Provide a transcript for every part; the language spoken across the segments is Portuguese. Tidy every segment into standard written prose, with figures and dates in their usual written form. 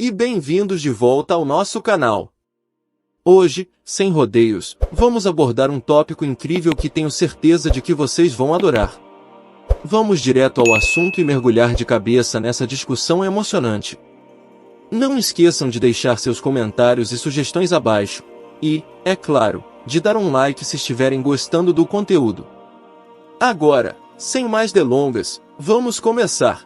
e bem-vindos de volta ao nosso canal. Hoje, sem rodeios, vamos abordar um tópico incrível que tenho certeza de que vocês vão adorar. Vamos direto ao assunto e mergulhar de cabeça nessa discussão emocionante. Não esqueçam de deixar seus comentários e sugestões abaixo, e, é claro, de dar um like se estiverem gostando do conteúdo. Agora, sem mais delongas, vamos começar.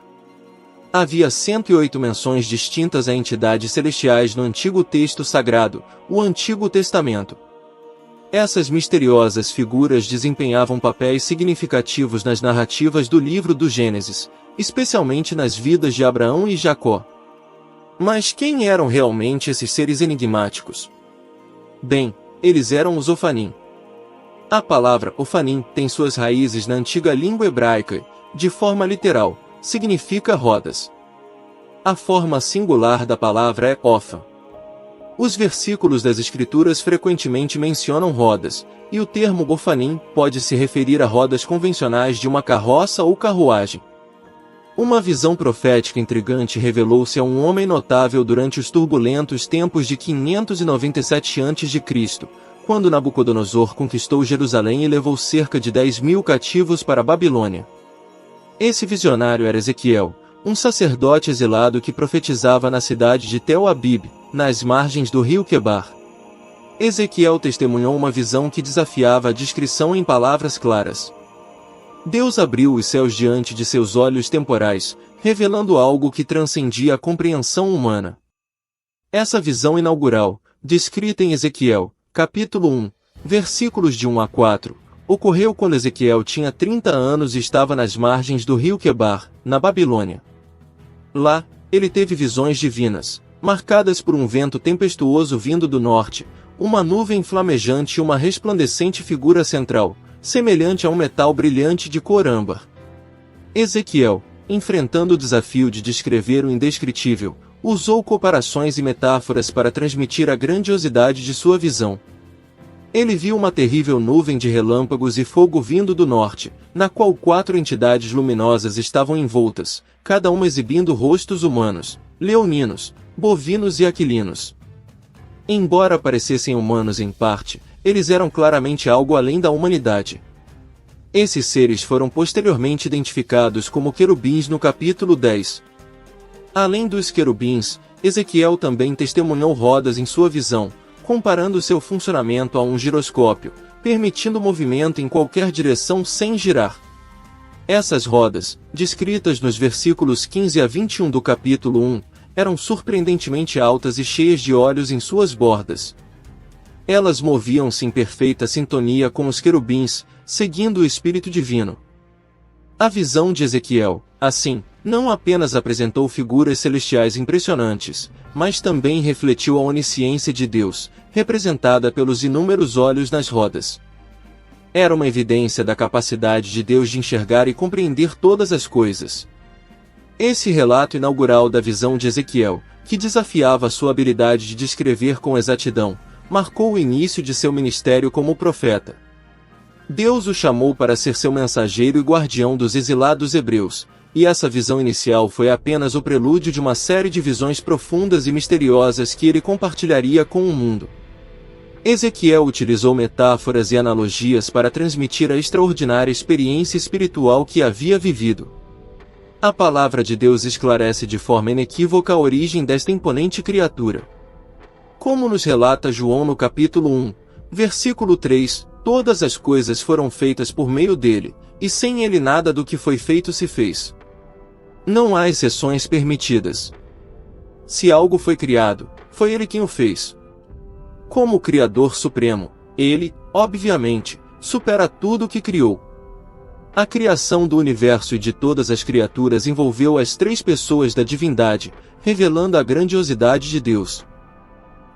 Havia 108 menções distintas a entidades celestiais no antigo texto sagrado, o Antigo Testamento. Essas misteriosas figuras desempenhavam papéis significativos nas narrativas do livro do Gênesis, especialmente nas vidas de Abraão e Jacó. Mas quem eram realmente esses seres enigmáticos? Bem, eles eram os Ofanim. A palavra Ofanim tem suas raízes na antiga língua hebraica e, de forma literal, significa rodas. A forma singular da palavra é Ofa. Os versículos das Escrituras frequentemente mencionam rodas, e o termo Ofanim pode se referir a rodas convencionais de uma carroça ou carruagem. Uma visão profética intrigante revelou-se a um homem notável durante os turbulentos tempos de 597 a.C., quando Nabucodonosor conquistou Jerusalém e levou cerca de 10.000 cativos para a Babilônia. Esse visionário era Ezequiel, um sacerdote exilado que profetizava na cidade de Tel Abib, nas margens do rio Quebar. Ezequiel testemunhou uma visão que desafiava a descrição em palavras claras. Deus abriu os céus diante de seus olhos temporais, revelando algo que transcendia a compreensão humana. Essa visão inaugural, descrita em Ezequiel, capítulo 1, versículos de 1 a 4, ocorreu quando Ezequiel tinha 30 anos e estava nas margens do rio Quebar, na Babilônia. Lá, ele teve visões divinas, marcadas por um vento tempestuoso vindo do norte, uma nuvem flamejante e uma resplandecente figura central, semelhante a um metal brilhante de cor âmbar. Ezequiel, enfrentando o desafio de descrever o indescritível, usou comparações e metáforas para transmitir a grandiosidade de sua visão. Ele viu uma terrível nuvem de relâmpagos e fogo vindo do norte, na qual 4 entidades luminosas estavam envoltas, cada uma exibindo rostos humanos, leoninos, bovinos e aquilinos. Embora parecessem humanos em parte, eles eram claramente algo além da humanidade. Esses seres foram posteriormente identificados como querubins no capítulo 10. Além dos querubins, Ezequiel também testemunhou rodas em sua visão, comparando seu funcionamento a um giroscópio, permitindo movimento em qualquer direção sem girar. Essas rodas, descritas nos versículos 15 a 21 do capítulo 1, eram surpreendentemente altas e cheias de olhos em suas bordas. Elas moviam-se em perfeita sintonia com os querubins, seguindo o Espírito Divino. A visão de Ezequiel, assim, não apenas apresentou figuras celestiais impressionantes, mas também refletiu a onisciência de Deus, representada pelos inúmeros olhos nas rodas. Era uma evidência da capacidade de Deus de enxergar e compreender todas as coisas. Esse relato inaugural da visão de Ezequiel, que desafiava sua habilidade de descrever com exatidão, marcou o início de seu ministério como profeta. Deus o chamou para ser seu mensageiro e guardião dos exilados hebreus, e essa visão inicial foi apenas o prelúdio de uma série de visões profundas e misteriosas que ele compartilharia com o mundo. Ezequiel utilizou metáforas e analogias para transmitir a extraordinária experiência espiritual que havia vivido. A palavra de Deus esclarece de forma inequívoca a origem desta imponente criatura. Como nos relata João no capítulo 1, versículo 3, todas as coisas foram feitas por meio dele, e sem ele nada do que foi feito se fez. Não há exceções permitidas. Se algo foi criado, foi ele quem o fez. Como o Criador Supremo, ele, obviamente, supera tudo o que criou. A criação do universo e de todas as criaturas envolveu as 3 pessoas da divindade, revelando a grandiosidade de Deus.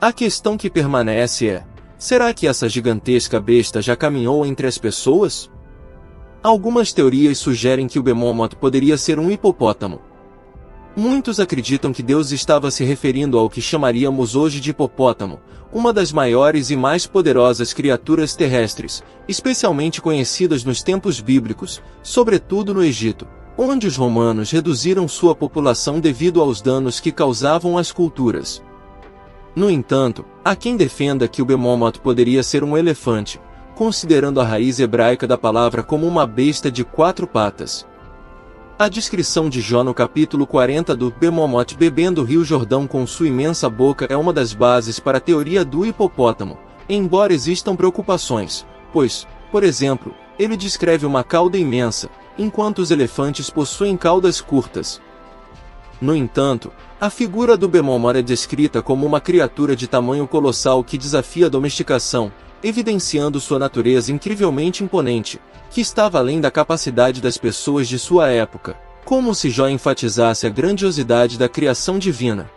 A questão que permanece é: será que essa gigantesca besta já caminhou entre as pessoas? Algumas teorias sugerem que o Behemoth poderia ser um hipopótamo. Muitos acreditam que Deus estava se referindo ao que chamaríamos hoje de hipopótamo, uma das maiores e mais poderosas criaturas terrestres, especialmente conhecidas nos tempos bíblicos, sobretudo no Egito. onde os romanos reduziram sua população devido aos danos que causavam às culturas. No entanto, há quem defenda que o Behemoth poderia ser um elefante, considerando a raiz hebraica da palavra como uma besta de 4 patas. A descrição de Jó no capítulo 40 do Behemoth bebendo o rio Jordão com sua imensa boca é uma das bases para a teoria do hipopótamo, embora existam preocupações, pois, por exemplo, ele descreve uma cauda imensa, enquanto os elefantes possuem caudas curtas. No entanto, a figura do Behemoth é descrita como uma criatura de tamanho colossal que desafia a domesticação, evidenciando sua natureza incrivelmente imponente, que estava além da capacidade das pessoas de sua época, como se Jó enfatizasse a grandiosidade da criação divina.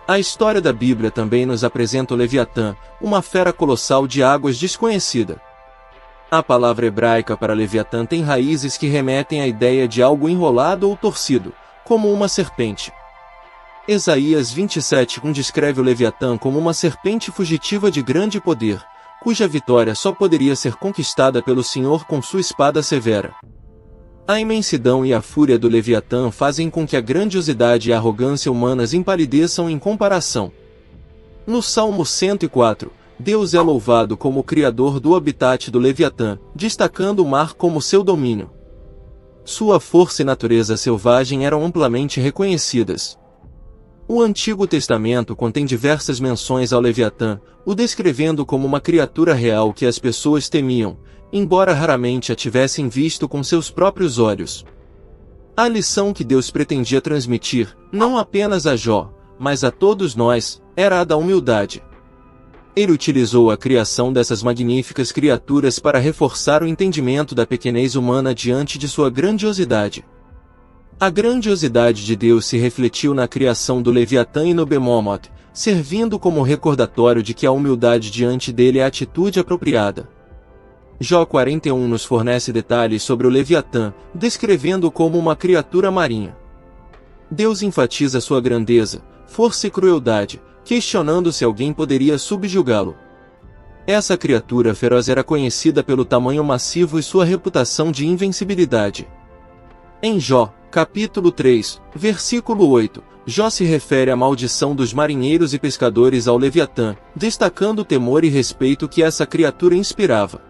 A história da Bíblia também nos apresenta o Leviatã, uma fera colossal de águas desconhecida. A palavra hebraica para Leviatã tem raízes que remetem à ideia de algo enrolado ou torcido, como uma serpente. Isaías 27:1 descreve o Leviatã como uma serpente fugitiva de grande poder, cuja vitória só poderia ser conquistada pelo Senhor com sua espada severa. A imensidão e a fúria do Leviatã fazem com que a grandiosidade e a arrogância humanas empalideçam em comparação. No Salmo 104, Deus é louvado como o criador do habitat do Leviatã, destacando o mar como seu domínio. Sua força e natureza selvagem eram amplamente reconhecidas. O Antigo Testamento contém diversas menções ao Leviatã, o descrevendo como uma criatura real que as pessoas temiam, embora raramente a tivessem visto com seus próprios olhos. A lição que Deus pretendia transmitir, não apenas a Jó, mas a todos nós, era a da humildade. Ele utilizou a criação dessas magníficas criaturas para reforçar o entendimento da pequenez humana diante de sua grandiosidade. A grandiosidade de Deus se refletiu na criação do Leviatã e no Behemoth, servindo como recordatório de que a humildade diante dele é a atitude apropriada. Jó 41 nos fornece detalhes sobre o Leviatã, descrevendo-o como uma criatura marinha. Deus enfatiza sua grandeza, força e crueldade, questionando se alguém poderia subjugá-lo. Essa criatura feroz era conhecida pelo tamanho massivo e sua reputação de invencibilidade. Em Jó, capítulo 3, versículo 8, Jó se refere à maldição dos marinheiros e pescadores ao Leviatã, destacando o temor e respeito que essa criatura inspirava.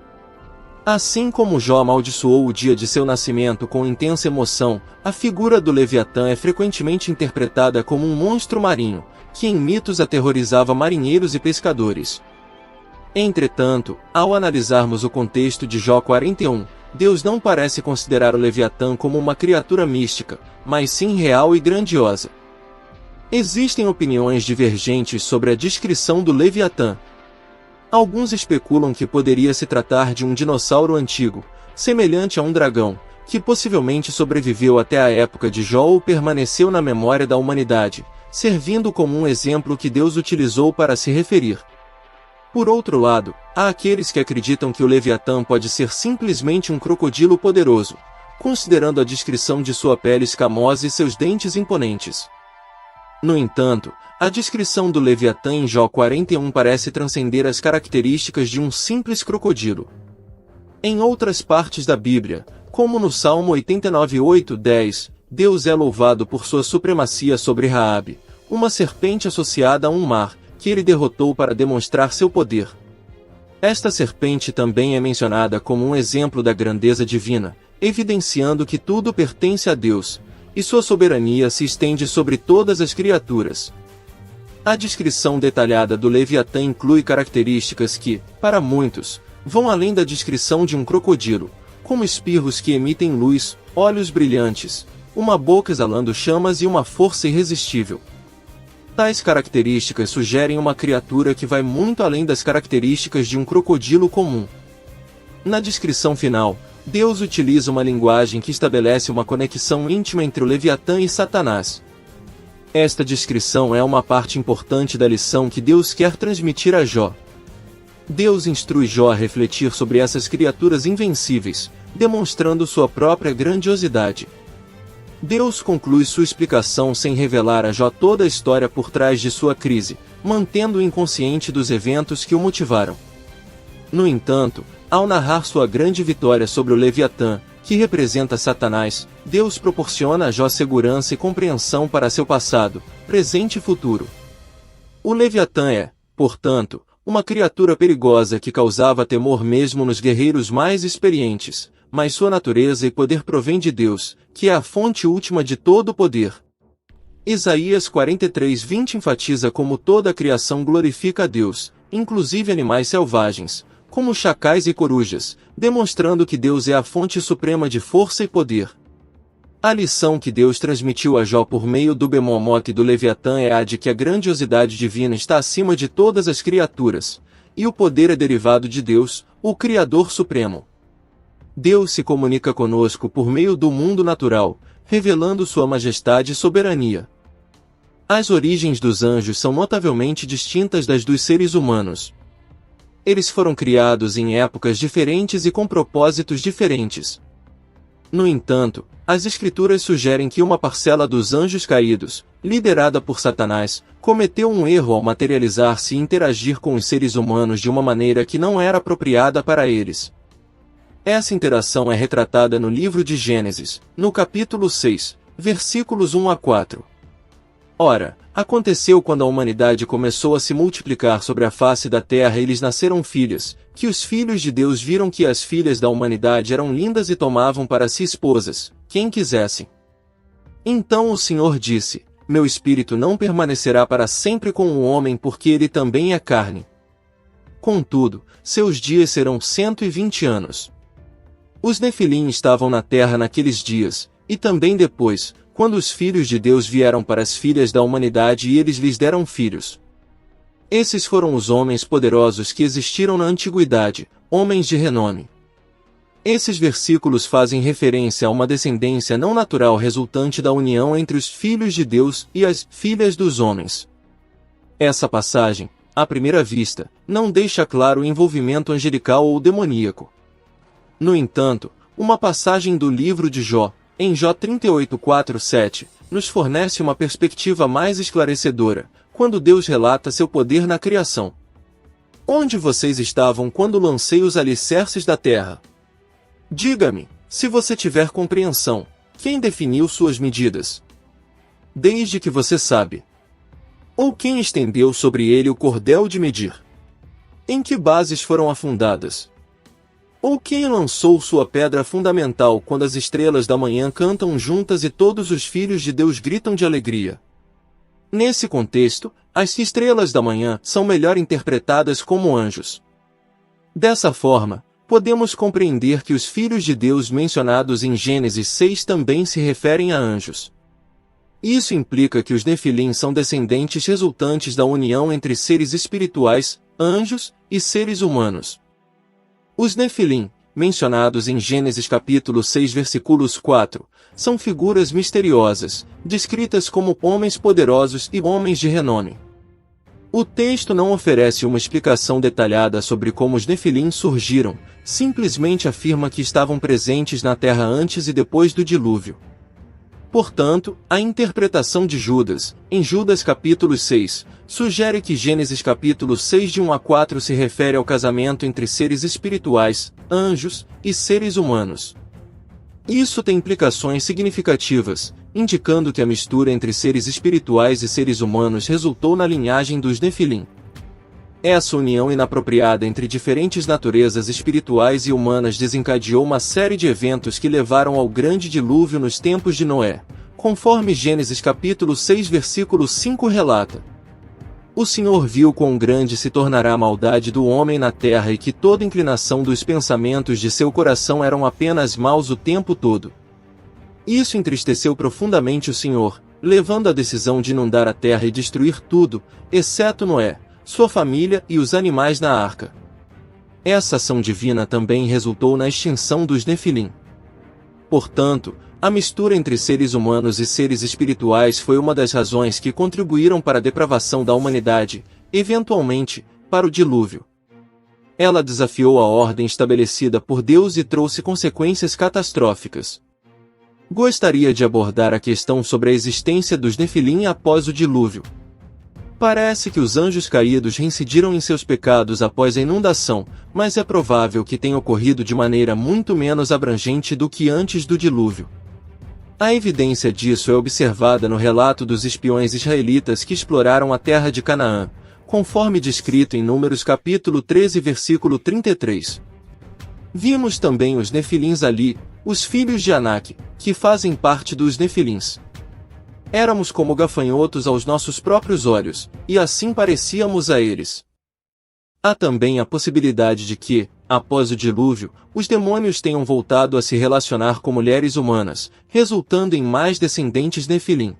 Assim como Jó amaldiçoou o dia de seu nascimento com intensa emoção, a figura do Leviatã é frequentemente interpretada como um monstro marinho, que em mitos aterrorizava marinheiros e pescadores. Entretanto, ao analisarmos o contexto de Jó 41, Deus não parece considerar o Leviatã como uma criatura mística, mas sim real e grandiosa. Existem opiniões divergentes sobre a descrição do Leviatã. Alguns especulam que poderia se tratar de um dinossauro antigo, semelhante a um dragão, que possivelmente sobreviveu até a época de Jó ou permaneceu na memória da humanidade, servindo como um exemplo que Deus utilizou para se referir. Por outro lado, há aqueles que acreditam que o Leviatã pode ser simplesmente um crocodilo poderoso, considerando a descrição de sua pele escamosa e seus dentes imponentes. No entanto, a descrição do Leviatã em Jó 41 parece transcender as características de um simples crocodilo. Em outras partes da Bíblia, como no Salmo 89:8-10, Deus é louvado por sua supremacia sobre Raabe, uma serpente associada a um mar, que ele derrotou para demonstrar seu poder. Esta serpente também é mencionada como um exemplo da grandeza divina, evidenciando que tudo pertence a Deus, e sua soberania se estende sobre todas as criaturas. A descrição detalhada do Leviatã inclui características que, para muitos, vão além da descrição de um crocodilo, como espirros que emitem luz, olhos brilhantes, uma boca exalando chamas e uma força irresistível. Tais características sugerem uma criatura que vai muito além das características de um crocodilo comum. Na descrição final, Deus utiliza uma linguagem que estabelece uma conexão íntima entre o Leviatã e Satanás. Esta descrição é uma parte importante da lição que Deus quer transmitir a Jó. Deus instrui Jó a refletir sobre essas criaturas invencíveis, demonstrando sua própria grandiosidade. Deus conclui sua explicação sem revelar a Jó toda a história por trás de sua crise, mantendo-o inconsciente dos eventos que o motivaram. No entanto, ao narrar sua grande vitória sobre o Leviatã, que representa Satanás, Deus proporciona a Jó segurança e compreensão para seu passado, presente e futuro. O Leviatã é, portanto, uma criatura perigosa que causava temor mesmo nos guerreiros mais experientes, mas sua natureza e poder provém de Deus, que é a fonte última de todo o poder. Isaías 43:20 enfatiza como toda a criação glorifica a Deus, inclusive animais selvagens, como chacais e corujas, demonstrando que Deus é a fonte suprema de força e poder. A lição que Deus transmitiu a Jó por meio do Bemomote e do Leviatã é a de que a grandiosidade divina está acima de todas as criaturas, e o poder é derivado de Deus, o Criador Supremo. Deus se comunica conosco por meio do mundo natural, revelando sua majestade e soberania. As origens dos anjos são notavelmente distintas das dos seres humanos. Eles foram criados em épocas diferentes e com propósitos diferentes. No entanto, as Escrituras sugerem que uma parcela dos anjos caídos, liderada por Satanás, cometeu um erro ao materializar-se e interagir com os seres humanos de uma maneira que não era apropriada para eles. Essa interação é retratada no livro de Gênesis, no capítulo 6, versículos 1 a 4. Ora, aconteceu quando a humanidade começou a se multiplicar sobre a face da terra e lhes nasceram filhas, que os filhos de Deus viram que as filhas da humanidade eram lindas e tomavam para si esposas, quem quisessem. Então o Senhor disse: Meu espírito não permanecerá para sempre com o homem porque ele também é carne. Contudo, seus dias serão 120 anos. Os Nefilim estavam na terra naqueles dias, e também depois, quando os filhos de Deus vieram para as filhas da humanidade e eles lhes deram filhos. Esses foram os homens poderosos que existiram na antiguidade, homens de renome. Esses versículos fazem referência a uma descendência não natural resultante da união entre os filhos de Deus e as filhas dos homens. Essa passagem, à primeira vista, não deixa claro o envolvimento angelical ou demoníaco. No entanto, uma passagem do livro de Jó, em Jó 38:4-7, nos fornece uma perspectiva mais esclarecedora, quando Deus relata seu poder na criação. Onde vocês estavam quando lancei os alicerces da terra? Diga-me, se você tiver compreensão, quem definiu suas medidas? Desde que você sabe. Ou quem estendeu sobre ele o cordel de medir? Em que bases foram afundadas? Ou quem lançou sua pedra fundamental quando as estrelas da manhã cantam juntas e todos os filhos de Deus gritam de alegria? Nesse contexto, as estrelas da manhã são melhor interpretadas como anjos. Dessa forma, podemos compreender que os filhos de Deus mencionados em Gênesis 6 também se referem a anjos. Isso implica que os Nefilim são descendentes resultantes da união entre seres espirituais, anjos, e seres humanos. Os Nefilim, mencionados em Gênesis capítulo 6 versículos 4, são figuras misteriosas, descritas como homens poderosos e homens de renome. O texto não oferece uma explicação detalhada sobre como os Nefilim surgiram, simplesmente afirma que estavam presentes na terra antes e depois do dilúvio. Portanto, a interpretação de Judas, em Judas capítulo 6, sugere que Gênesis capítulo 6 de 1 a 4 se refere ao casamento entre seres espirituais, anjos, e seres humanos. Isso tem implicações significativas, indicando que a mistura entre seres espirituais e seres humanos resultou na linhagem dos Nefilim. Essa união inapropriada entre diferentes naturezas espirituais e humanas desencadeou uma série de eventos que levaram ao grande dilúvio nos tempos de Noé, conforme Gênesis capítulo 6 versículo 5 relata. O Senhor viu quão grande se tornará a maldade do homem na terra e que toda inclinação dos pensamentos de seu coração eram apenas maus o tempo todo. Isso entristeceu profundamente o Senhor, levando à decisão de inundar a terra e destruir tudo, exceto Noé, sua família e os animais na arca. Essa ação divina também resultou na extinção dos Nefilim. Portanto, a mistura entre seres humanos e seres espirituais foi uma das razões que contribuíram para a depravação da humanidade, eventualmente, para o dilúvio. Ela desafiou a ordem estabelecida por Deus e trouxe consequências catastróficas. Gostaria de abordar a questão sobre a existência dos Nefilim após o dilúvio. Parece que os anjos caídos reincidiram em seus pecados após a inundação, mas é provável que tenha ocorrido de maneira muito menos abrangente do que antes do dilúvio. A evidência disso é observada no relato dos espiões israelitas que exploraram a terra de Canaã, conforme descrito em Números capítulo 13 versículo 33. Vimos também os Nefilins ali, os filhos de Anak, que fazem parte dos Nefilins. Éramos como gafanhotos aos nossos próprios olhos, e assim parecíamos a eles. Há também a possibilidade de que, após o dilúvio, os demônios tenham voltado a se relacionar com mulheres humanas, resultando em mais descendentes Nefilim.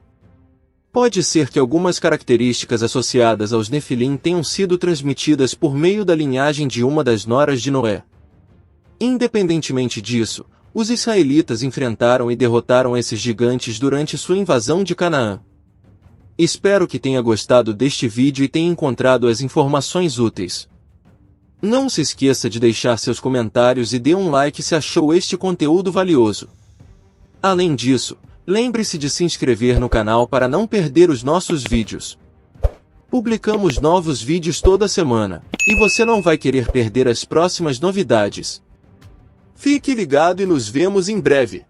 Pode ser que algumas características associadas aos Nefilim tenham sido transmitidas por meio da linhagem de uma das noras de Noé. Independentemente disso, os israelitas enfrentaram e derrotaram esses gigantes durante sua invasão de Canaã. Espero que tenha gostado deste vídeo e tenha encontrado as informações úteis. Não se esqueça de deixar seus comentários e dê um like se achou este conteúdo valioso. Além disso, lembre-se de se inscrever no canal para não perder os nossos vídeos. Publicamos novos vídeos toda semana, e você não vai querer perder as próximas novidades. Fique ligado e nos vemos em breve.